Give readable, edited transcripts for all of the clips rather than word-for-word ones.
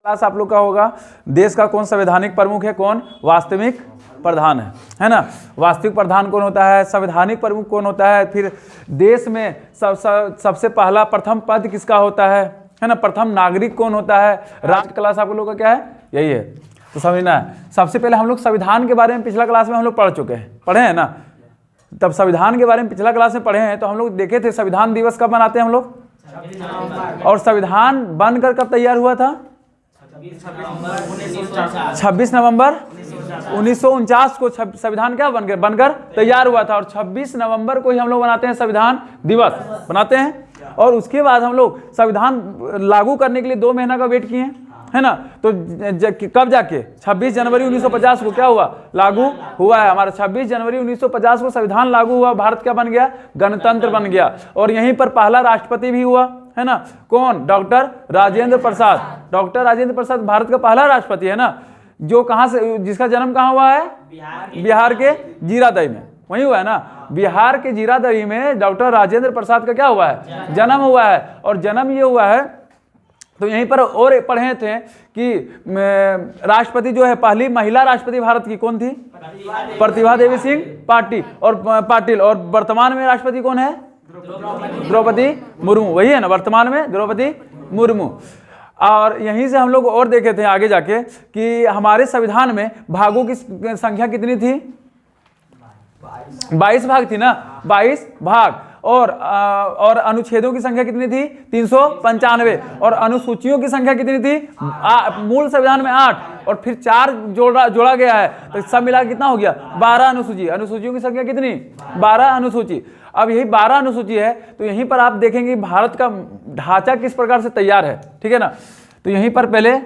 Class आप लोग का होगा देश का कौन संवैधानिक प्रमुख है, कौन वास्तविक प्रधान है ना। वास्तविक प्रधान कौन होता है, संवैधानिक प्रमुख कौन होता है, फिर देश में सबसे पहला प्रथम पद किसका होता है ना, प्रथम नागरिक कौन होता है। राष्ट्र क्लास आप लोगों का क्या है, यही है, तो समझना है। सबसे पहले हम लोग संविधान के बारे में पिछला क्लास में हम लोग पढ़ चुके हैं, पढ़े हैं ना। तब संविधान के बारे में पिछला क्लास में पढ़े हैं, तो हम लोग देखे थे संविधान दिवस कब मनाते हैं हम लोग, और संविधान बनकर कब तैयार हुआ था, 26 नवंबर 1949 को संविधान क्या बनकर तैयार हुआ था, और 26 नवंबर को ही हम लोग बनाते हैं संविधान दिवस बनाते हैं। और उसके बाद हम लोग संविधान लागू करने के लिए 2 महीना का वेट किए है ना। तो कब जाके 26 जनवरी 1950 को क्या हुआ, लागू हुआ है हमारा। 26 जनवरी 1950 को संविधान लागू हुआ, भारत क्या बन गया, गणतंत्र बन गया। और यहीं पर पहला राष्ट्रपति भी हुआ है ना, कौन, डॉक्टर राजेंद्र प्रसाद। डॉक्टर राजेंद्र प्रसाद भारत का पहला राष्ट्रपति है ना, जो कहां से, जिसका जन्म कहां हुआ है, बिहार के जीरादई में, वही हुआ है ना। बिहार के जीरादई में डॉक्टर राजेंद्र प्रसाद का क्या हुआ है, जन्म हुआ है। और जन्म ये हुआ है, तो यहीं पर और पढ़े थे कि राष्ट्रपति जो है, पहली महिला राष्ट्रपति भारत की कौन थी, प्रतिभा देवी सिंह पाटिल। और वर्तमान में राष्ट्रपति कौन है, द्रौपदी मुर्मू, वही है ना, वर्तमान में द्रौपदी मुर्मू। और यहीं से हम लोग और देखे थे आगे जाके कि हमारे संविधान में भागों की संख्या कितनी थी, 22 भाग थी ना, 22 भाग। और अनुच्छेदों की संख्या कितनी थी, 395। और अनुसूचियों की संख्या कितनी थी, मूल संविधान में 8 और फिर 4 जोड़ा गया है, तो सब मिला कितना हो गया, 12 अनुसूची। अनुसूचियों की संख्या कितनी, 12 अनुसूची। अब यही 12 अनुसूची है, तो यहीं पर आप देखेंगे भारत का ढांचा किस प्रकार से तैयार है, ठीक है ना। तो यहीं पर पहले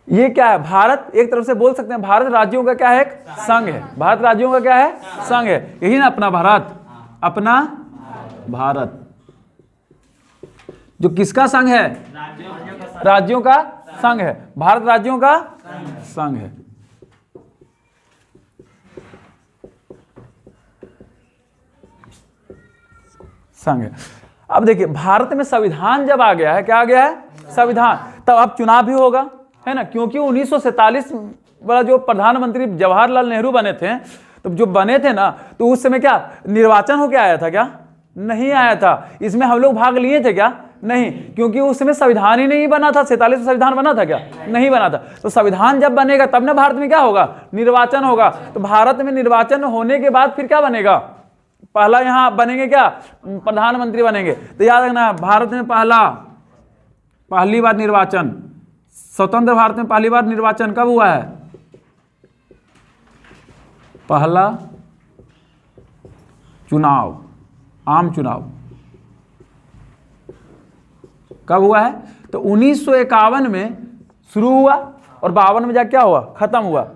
ये क्या है, भारत एक तरफ से बोल सकते हैं भारत राज्यों का क्या है, एक संघ है। भारत राज्यों का क्या है, संघ है, यही ना अपना भारत, अपना भारत जो किसका संघ है, राज्यों का संघ है। भारत राज्यों का संघ है। संघ है। अब देखिए भारत में संविधान जब आ गया है, क्या आ गया है, संविधान, तब अब चुनाव भी होगा है ना, क्योंकि 1947 वाला जो प्रधानमंत्री जवाहरलाल नेहरू बने थे, तो जो बने थे ना, तो उस समय क्या निर्वाचन होके आया था क्या, नहीं आया था। इसमें हम लोग भाग लिए थे क्या, नहीं, क्योंकि उस समय संविधान ही नहीं बना था। 47 में संविधान बना था क्या, नहीं बना था। तो संविधान जब बनेगा तब ना भारत में क्या होगा, निर्वाचन होगा। तो भारत में निर्वाचन होने के बाद फिर क्या बनेगा, पहला यहाँ बनेंगे क्या, प्रधानमंत्री बनेंगे। तो याद रखना भारत में पहली बार निर्वाचन, स्वतंत्र भारत में पहली बार निर्वाचन कब हुआ है, पहला चुनाव, आम चुनाव कब हुआ है, तो 1951 में शुरू हुआ और 52 में जाके क्या हुआ, खत्म हुआ।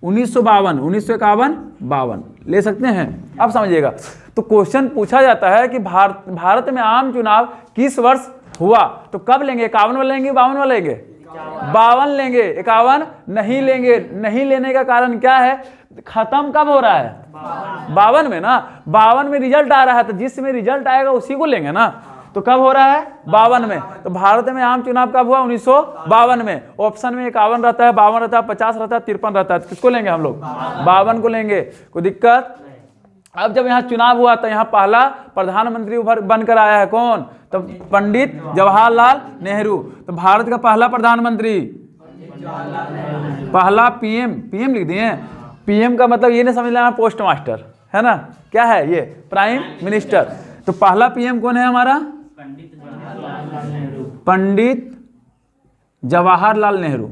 1952 ले सकते हैं। अब समझिएगा, तो क्वेश्चन पूछा जाता है कि भारत में आम चुनाव किस वर्ष हुआ, तो कब लेंगे, 51 वाला लेंगे, 52 वाला लेंगे, 52 लेंगे, 51 नहीं लेंगे। नहीं लेने का कारण क्या है, खत्म कब हो रहा है, 52 में ना, 52 में रिजल्ट आ रहा है, तो जिसमें रिजल्ट आएगा उसी को लेंगे ना। तो कब हो रहा है, 52 में। तो भारत में आम चुनाव कब हुआ, 1952 में। ऑप्शन में 51 रहता है, 52 रहता है, 50 रहता है, 53 रहता है, किसको लेंगे हम लोग, 52 को लेंगे, कोई दिक्कत। अब जब यहाँ चुनाव हुआ तो यहाँ पहला प्रधानमंत्री बनकर आया है कौन, तो पंडित जवाहरलाल नेहरू। तो भारत का पहला प्रधानमंत्री, पहला पीएम लिख दिए। पीएम का मतलब ये नहीं समझ लेना पोस्ट मास्टर है ना, क्या है ये, प्राइम मिनिस्टर। तो पहला पीएम कौन है हमारा, पंडित जवाहरलाल नेहरू।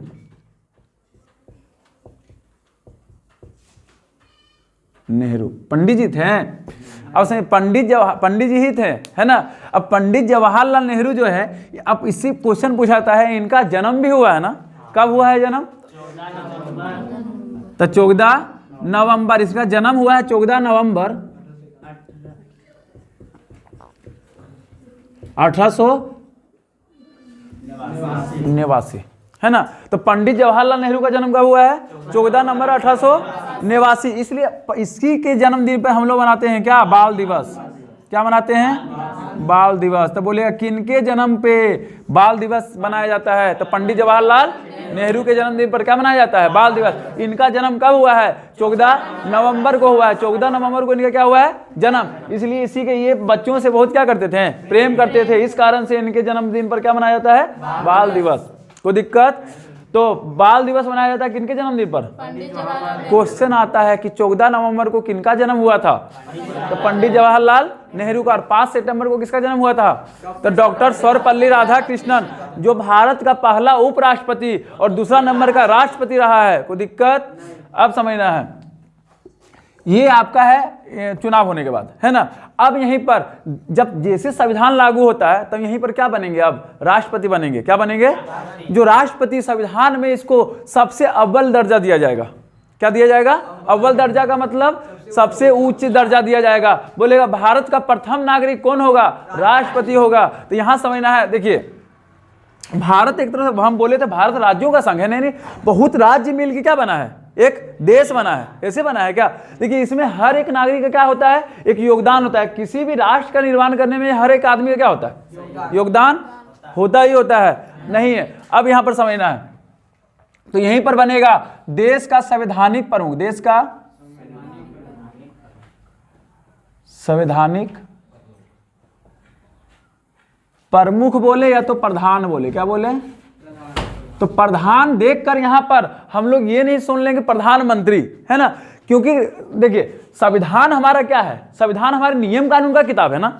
पंडित जी थे, अब समझ, पंडित जी ही थे है ना। अब पंडित जवाहरलाल नेहरू जो है, अब इससे क्वेश्चन पूछाता है, इनका जन्म भी हुआ है ना, कब हुआ है जन्म, तो 14 नवंबर, इसका जन्म हुआ है 14 नवंबर 1889 है ना। तो पंडित जवाहरलाल नेहरू का जन्म कब हुआ है? 14 नवंबर 1889। इसलिए इसी के जन्मदिन पर हम लोग मनाते हैं क्या? बाल दिवस। क्या मनाते हैं? बाल दिवस। तो बोलेगा किनके जन्म पे बाल दिवस मनाया जाता है? तो पंडित जवाहरलाल नेहरू के जन्मदिन पर क्या मनाया जाता है? बाल दिवस। इनका जन्म कब हुआ है? 14 नवंबर को हुआ है। 14 नवंबर को इनका क्या हुआ है? जन्म। इसलिए इसी के ये बच्चों से बहुत क्या करते थे? प्रेम करते थे। इस कारण से इनके जन्मदिन पर क्या मनाया जाता है? बाल दिवस। कोई दिक्कत? तो बाल दिवस मनाया जाता है किनके जन्मदिन पर? क्वेश्चन आता है कि 14 नवंबर को किनका जन्म हुआ था? तो पंडित जवाहरलाल नेहरू का। और 5 सितंबर को किसका जन्म हुआ था? तो डॉक्टर सर्वपल्ली राधाकृष्णन, जो भारत का पहला उपराष्ट्रपति और दूसरा नंबर का राष्ट्रपति रहा है। कोई दिक्कत? अब समझना है। ये आपका है चुनाव होने के बाद, है ना। अब यहीं पर जब जैसे संविधान लागू होता है तब यहीं पर क्या बनेंगे? अब राष्ट्रपति बनेंगे। क्या बनेंगे? जो राष्ट्रपति संविधान में इसको सबसे अव्वल दर्जा दिया जाएगा। क्या दिया जाएगा? अव्वल दर्जा का मतलब सबसे उच्च दर्जा दिया जाएगा। बोलेगा भारत का प्रथम नागरिक कौन होगा? राष्ट्रपति होगा। तो यहां समझना है, देखिए भारत एक तरह से हम बोले थे भारत राज्यों का संघ है। नहीं, बहुत राज्य मिलकर क्या बना है? एक देश बना है। कैसे बना है? क्या देखिए, इसमें हर एक नागरिक का क्या होता है? एक योगदान होता है। किसी भी राष्ट्र का निर्माण करने में हर एक आदमी का क्या होता है? योगदान होता ही होता है। नहीं है? अब यहां पर समझना है, तो यहीं पर बनेगा देश का संवैधानिक प्रमुख। देश का संवैधानिक प्रमुख बोले या तो प्रधान बोले। क्या बोले? तो प्रधान देखकर यहां पर हम लोग ये नहीं सुन लेंगे प्रधानमंत्री, है ना। क्योंकि देखिए संविधान हमारा क्या है? संविधान हमारे नियम कानून का किताब है ना।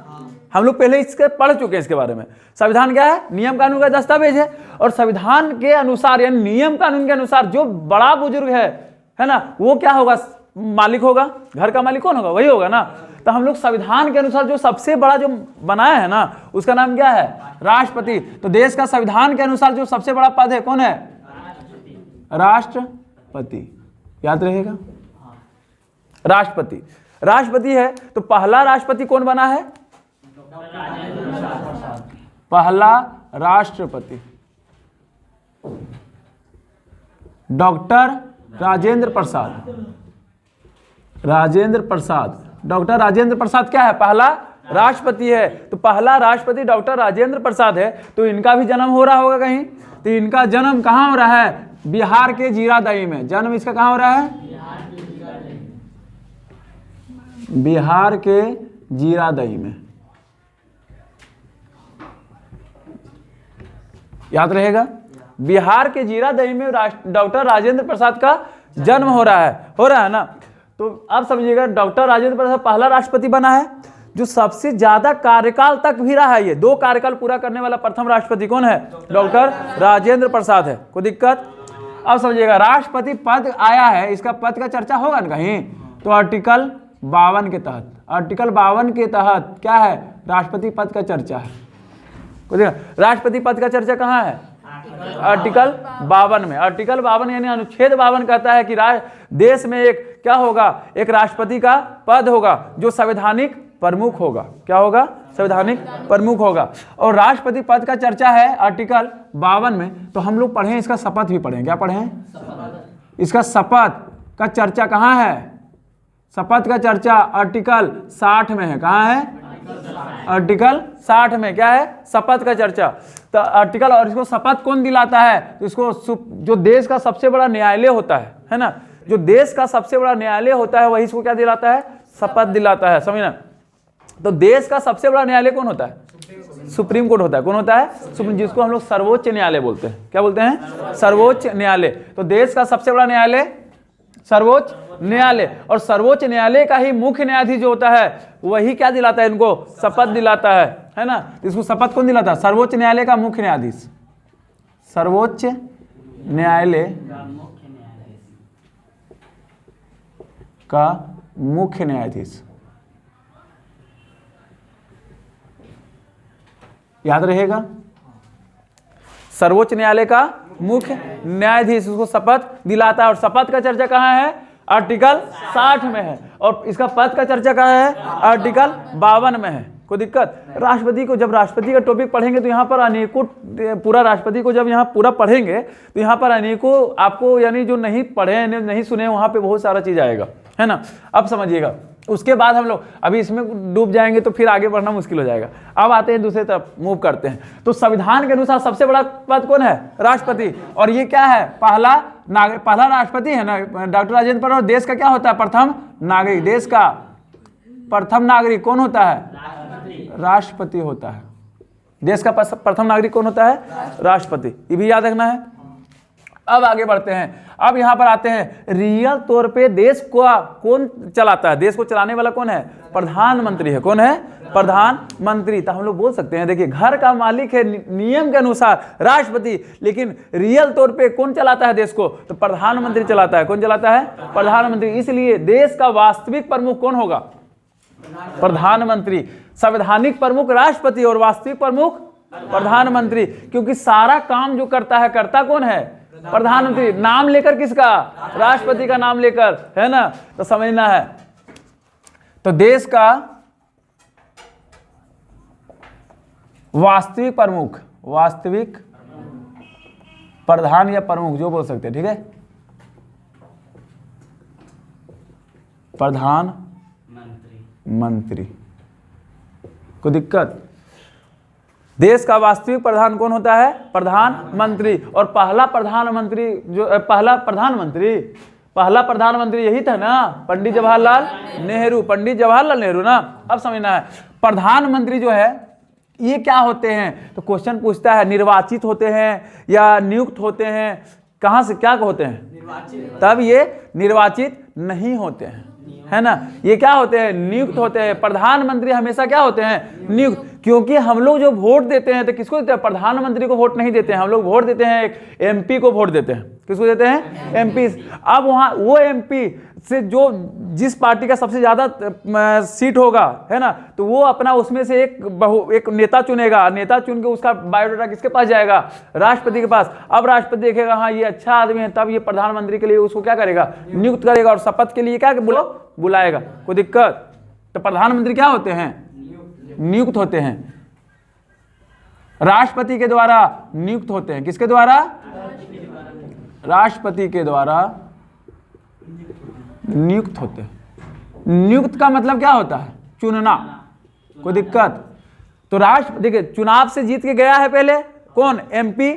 हम लोग पहले इसके पढ़ चुके हैं इसके बारे में। संविधान क्या है? नियम कानून का दस्तावेज है। और संविधान के अनुसार यानी नियम कानून के अनुसार जो बड़ा बुजुर्ग है ना, वो क्या होगा? मालिक होगा। घर का मालिक कौन होगा? वही होगा ना। तो हम लोग संविधान के अनुसार जो सबसे बड़ा जो बनाया है ना, उसका नाम क्या है? राष्ट्रपति। तो देश का संविधान के अनुसार जो सबसे बड़ा पद है कौन है? राष्ट्रपति। याद रहेगा, राष्ट्रपति। राष्ट्रपति है तो पहला राष्ट्रपति कौन बना है? पहला राष्ट्रपति डॉक्टर राजेंद्र प्रसाद। राजेंद्र प्रसाद। डॉक्टर राजेंद्र प्रसाद क्या है? पहला राष्ट्रपति है। तो पहला राष्ट्रपति डॉक्टर राजेंद्र प्रसाद है। तो इनका भी जन्म हो रहा होगा कहीं। तो इनका जन्म कहाँ हो रहा है? बिहार के जीरादई में। जन्म इसका कहाँ हो रहा है? बिहार के जीरादई में। याद रहेगा, बिहार के जीरादई में डॉक्टर राजेंद्र प्रसाद का जन्म हो रहा है ना। तो अब समझिएगा डॉक्टर राजेंद्र प्रसाद पहला राष्ट्रपति बना है जो सबसे ज्यादा कार्यकाल तक भी रहा है। ये 2 कार्यकाल पूरा करने वाला प्रथम राष्ट्रपति कौन है? डॉक्टर राजेंद्र प्रसाद है। कोई दिक्कत? अब समझिएगा राष्ट्रपति पद आया है, इसका पद का चर्चा होगा ना कहीं। तो आर्टिकल 52 के तहत, आर्टिकल 52 के तहत क्या है? राष्ट्रपति पद का चर्चा है। कोई दिक्कत? राष्ट्रपति पद का चर्चा कहाँ है? आर्टिकल 52 में। आर्टिकल 52 यानी अनुच्छेद 52 कहता है कि देश में एक क्या होगा? एक राष्ट्रपति का पद होगा जो संवैधानिक प्रमुख होगा। क्या होगा? संवैधानिक प्रमुख होगा। और राष्ट्रपति पद का चर्चा है आर्टिकल 52 में। तो हम लोग पढ़ें, इसका शपथ भी पढ़ें। क्या पढ़ें? इसका शपथ का चर्चा कहाँ है? शपथ का चर्चा आर्टिकल 60 में है। कहाँ है? आर्टिकल 60 में क्या है? शपथ का चर्चा। तो आर्टिकल, और इसको शपथ कौन दिलाता है? तो इसको जो देश का सबसे बड़ा न्यायालय होता है ना, जो देश का सबसे बड़ा न्यायालय होता है वही इसको क्या दिलाता है? शपथ दिलाता है। समझना। तो देश का सबसे बड़ा न्यायालय कौन होता है? सुप्रीम कोर्ट होता है। कौन होता है? जिसको हम लोग सर्वोच्च न्यायालय बोलते हैं। क्या बोलते हैं? सर्वोच्च न्यायालय। तो देश का सबसे बड़ा न्यायालय सर्वोच्च न्यायालय। और सर्वोच्च न्यायालय का ही मुख्य न्यायाधीश जो होता है वही क्या दिलाता है? इनको शपथ दिलाता है ना। इसको शपथ कौन दिलाता है? सर्वोच्च न्यायालय का मुख्य न्यायाधीश। सर्वोच्च न्यायालय का मुख्य न्यायाधीश। याद रहेगा, सर्वोच्च न्यायालय का मुख्य न्यायाधीश उसको शपथ दिलाता है। और शपथ का चर्चा कहाँ है? आर्टिकल 60 में है। और इसका पद का चर्चा कहाँ है? आर्टिकल 52 में है। कोई दिक्कत? राष्ट्रपति को, जब राष्ट्रपति का टॉपिक पढ़ेंगे तो यहाँ पर अनेकों, पूरा राष्ट्रपति को जब यहाँ पूरा पढ़ेंगे तो यहाँ पर अनेकों आपको, यानी जो नहीं पढ़े नहीं सुने, वहाँ पे बहुत सारा चीज़ आएगा, है ना। अब समझिएगा, उसके बाद हम लोग अभी इसमें डूब जाएंगे तो फिर आगे बढ़ना मुश्किल हो जाएगा। अब आते हैं दूसरे तरफ, मूव करते हैं। तो संविधान के अनुसार सबसे बड़ा पद कौन है? राष्ट्रपति। और ये क्या है? पहला राष्ट्रपति है ना डॉक्टर राजेंद्र प्रसाद। और देश का क्या होता है? प्रथम नागरिक। देश का प्रथम नागरिक कौन होता है? राष्ट्रपति होता है। देश का प्रथम नागरिक कौन होता है? राष्ट्रपति। ये भी याद रखना है। अब आगे बढ़ते हैं। अब यहां पर आते हैं, रियल तौर पे देश को कौन चलाता है? देश को चलाने वाला कौन है? प्रधानमंत्री है। कौन है? प्रधानमंत्री। तो हम लोग बोल सकते हैं, देखिए, घर का मालिक है नियम के अनुसार राष्ट्रपति, लेकिन रियल तौर पे कौन चलाता है देश को? तो प्रधानमंत्री चलाता है। कौन चलाता है? प्रधानमंत्री। इसलिए देश का वास्तविक प्रमुख कौन होगा? प्रधानमंत्री। संवैधानिक प्रमुख राष्ट्रपति और वास्तविक प्रमुख प्रधानमंत्री, क्योंकि सारा काम जो करता है, करता कौन है? प्रधानमंत्री। नाम लेकर किसका? राष्ट्रपति का नाम लेकर, है ना। तो समझना है, तो देश का वास्तविक प्रमुख, वास्तविक प्रधान या प्रमुख जो बोल सकते हैं, ठीक है, प्रधान मंत्री। कोई दिक्कत? देश का वास्तविक प्रधान कौन होता है? प्रधानमंत्री। और पहला प्रधानमंत्री पहला प्रधानमंत्री यही था ना, पंडित जवाहरलाल नेहरू। पंडित जवाहरलाल नेहरू ना। अब समझना है, प्रधानमंत्री जो है ये क्या होते हैं? तो क्वेश्चन पूछता है, निर्वाचित होते हैं या नियुक्त होते हैं? कहां से क्या होते हैं? तब ये निर्वाचित नहीं होते हैं, है ना। ये क्या होते हैं? नियुक्त होते हैं। प्रधानमंत्री हमेशा क्या होते हैं? नियुक्त। क्योंकि हम लोग जो वोट देते हैं तो किसको देते हैं? प्रधानमंत्री को वोट नहीं देते हैं, हम लोग वोट देते हैं एक एमपी को वोट देते हैं। किसको देते हैं? एमपी। अब वहां वो एमपी से जो जिस पार्टी का सबसे ज्यादा सीट होगा, है ना, तो वो अपना उसमें से एक नेता चुनेगा। नेता चुन के उसका बायोडाटा किसके पास जाएगा? राष्ट्रपति के पास। अब राष्ट्रपति देखेगा हाँ ये अच्छा आदमी है, तब ये प्रधानमंत्री के लिए उसको क्या करेगा? नियुक्त करेगा। और शपथ के लिए क्या बुलाएगा। कोई दिक्कत? तो प्रधानमंत्री क्या होते हैं? नियुक्त होते हैं। राष्ट्रपति के द्वारा नियुक्त होते हैं। किसके द्वारा? राष्ट्रपति के द्वारा नियुक्त होते हैं। नियुक्त का मतलब क्या होता है? चुनना। कोई दिक्कत? तो देखिए, चुनाव से जीत के गया है पहले कौन? MP,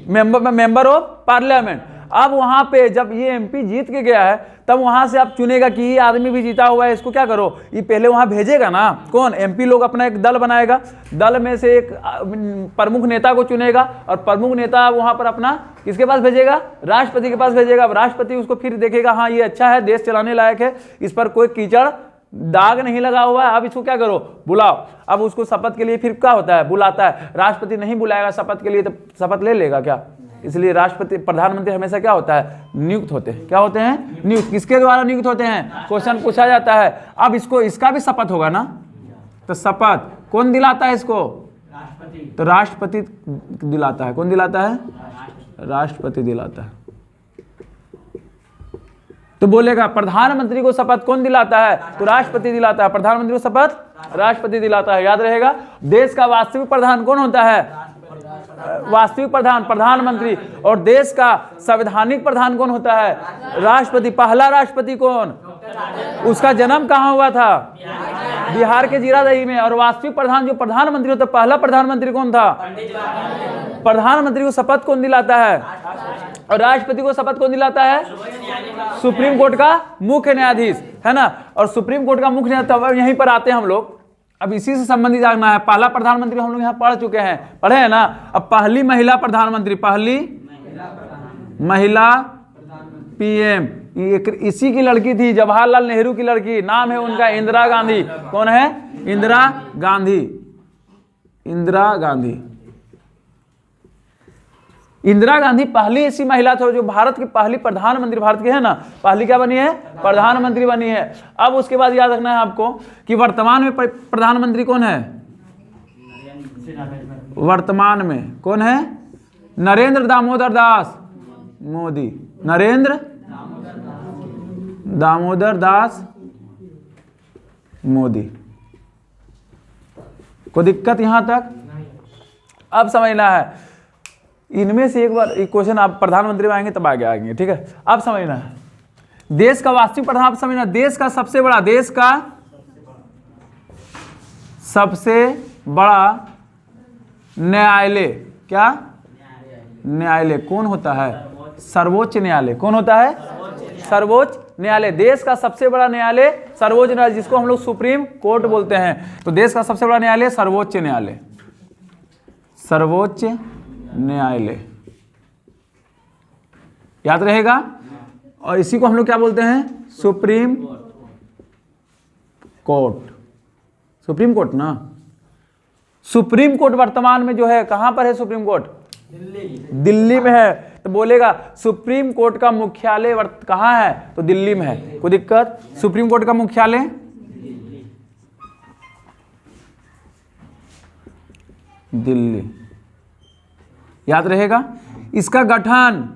member of parliament. अब वहां पे जब ये एमपी जीत के गया है, तब वहां से आप चुनेगा कि ये आदमी भी जीता हुआ है, इसको क्या करो, ये पहले वहां भेजेगा ना। कौन? एमपी लोग अपना एक दल बनाएगा, दल में से एक प्रमुख नेता को चुनेगा, और प्रमुख नेता वहां पर अपना किसके पास भेजेगा? राष्ट्रपति के पास भेजेगा। अब राष्ट्रपति उसको फिर देखेगा, हाँ ये अच्छा है, देश चलाने लायक है, इस पर कोई कीचड़ दाग नहीं लगा हुआ है, अब इसको क्या करो? बुलाओ। अब उसको शपथ के लिए फिर क्या होता है? बुलाता है। राष्ट्रपति नहीं बुलाएगा शपथ के लिए तो शपथ ले लेगा क्या? इसलिए राष्ट्रपति, प्रधानमंत्री हमेशा क्या होता है? नियुक्त होते हैं। क्या होते हैं? नियुक्त। किसके द्वारा नियुक्त होते हैं? क्वेश्चन पूछा जाता है। अब इसका भी शपथ होगा ना, तो शपथ कौन दिलाता है इसको? तो राष्ट्रपति दिलाता है। कौन दिलाता है? राष्ट्रपति दिलाता है। तो बोलेगा प्रधानमंत्री को शपथ कौन दिलाता है? तो राष्ट्रपति दिलाता है। प्रधानमंत्री को शपथ राष्ट्रपति दिलाता है। याद रहेगा। देश का वास्तविक प्रधान कौन होता है? वास्तविक प्रधान प्रधानमंत्री। और देश का संवैधानिक प्रधान कौन होता है? राष्ट्रपति। पहला राष्ट्रपति कौन? उसका जन्म कहाँ हुआ था? बिहार के जीरादेई में। और वास्तविक प्रधान जो प्रधानमंत्री होता है, पहला प्रधानमंत्री कौन था? प्रधानमंत्री को शपथ कौन दिलाता है? और राष्ट्रपति को शपथ कौन दिलाता है? सुप्रीम कोर्ट का मुख्य न्यायाधीश, है ना। और सुप्रीम कोर्ट का मुख्य न्यायाधीश, यहीं पर आते हैं हम लोग। अब इसी से संबंधित जानना है। पहला प्रधानमंत्री हम लोग यहाँ पढ़ चुके हैं, पढ़े हैं ना। अब पहली महिला प्रधानमंत्री, पहली महिला पीएम, इसी की लड़की थी, जवाहरलाल नेहरू की लड़की। नाम है उनका इंदिरा गांधी। कौन है? इंदिरा गांधी। इंदिरा गांधी। इंदिरा गांधी पहली ऐसी महिला थी जो भारत की पहली प्रधानमंत्री, भारत की है ना, पहली क्या बनी है? प्रधानमंत्री बनी है। अब उसके बाद याद रखना है आपको कि वर्तमान में प्रधानमंत्री कौन है? वर्तमान में कौन है? नरेंद्र दामोदर दास मोदी। नरेंद्र दामोदर दास मोदी। कोई दिक्कत यहाँ तक? अब समझना है, इनमें से एक बार एक क्वेश्चन आप प्रधानमंत्री में आएंगे तब आगे आएंगे, ठीक है? अब समझना है देश का वास्तविक प्रधान, आप समझना देश का सबसे बड़ा न्यायालय, क्या न्यायालय कौन होता है? सर्वोच्च न्यायालय। कौन होता है? सर्वोच्च न्यायालय। देश का सबसे बड़ा न्यायालय सर्वोच्च न्यायालय, जिसको हम लोग सुप्रीम कोर्ट बोलते हैं। तो देश का सबसे बड़ा न्यायालय सर्वोच्च न्यायालय, सर्वोच्च न्यायालय, याद रहेगा। और इसी को हम लोग क्या बोलते हैं? Supreme court. सुप्रीम कोर्ट ना, सुप्रीम कोर्ट वर्तमान में जो है कहां पर है? सुप्रीम कोर्ट दिल्ली में है। तो बोलेगा सुप्रीम कोर्ट का मुख्यालय कहां है? तो दिल्ली में है। कोई दिक्कत? सुप्रीम कोर्ट का मुख्यालय दिल्ली, याद रहेगा। इसका गठन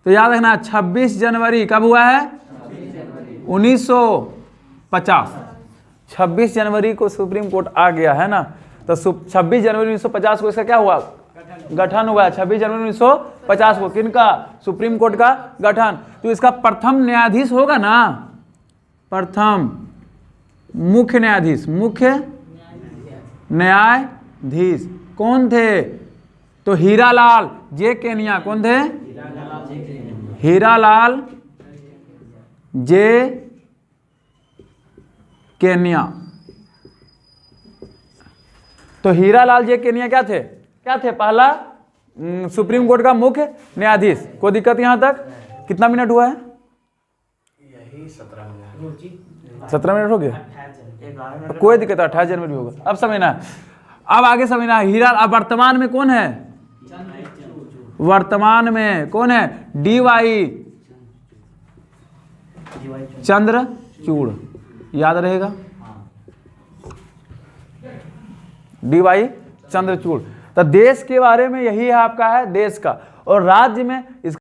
तो याद रखना 26 जनवरी कब हुआ है? 1950। 26 जनवरी को सुप्रीम कोर्ट आ गया है ना। तो 26 जनवरी 1950 को इसका क्या हुआ? गठन हुआ। 26 जनवरी 1950 को किनका? सुप्रीम कोर्ट का गठन। तो इसका प्रथम न्यायाधीश होगा ना, प्रथम मुख्य न्यायाधीश, मुख्य न्यायाधीश कौन थे? तो हीरालाल जे केनिया। कौन थे? हीरालाल जे केनिया। तो हीरालाल जे केनिया क्या थे? पहला सुप्रीम कोर्ट का मुख्य न्यायाधीश। कोई दिक्कत यहां तक? कितना मिनट हुआ है? यही 17 मिनट। 17 मिनट हो गया। कोई दिक्कत? 28 जनवरी होगा। अब समझना, अब आगे समझना। हीरा वर्तमान में कौन है? वर्तमान में कौन है? डीवाई चंद्रचूड़, याद रहेगा। डीवाई चंद्रचूड़। तो देश के बारे में यही है आपका है देश का। और राज्य में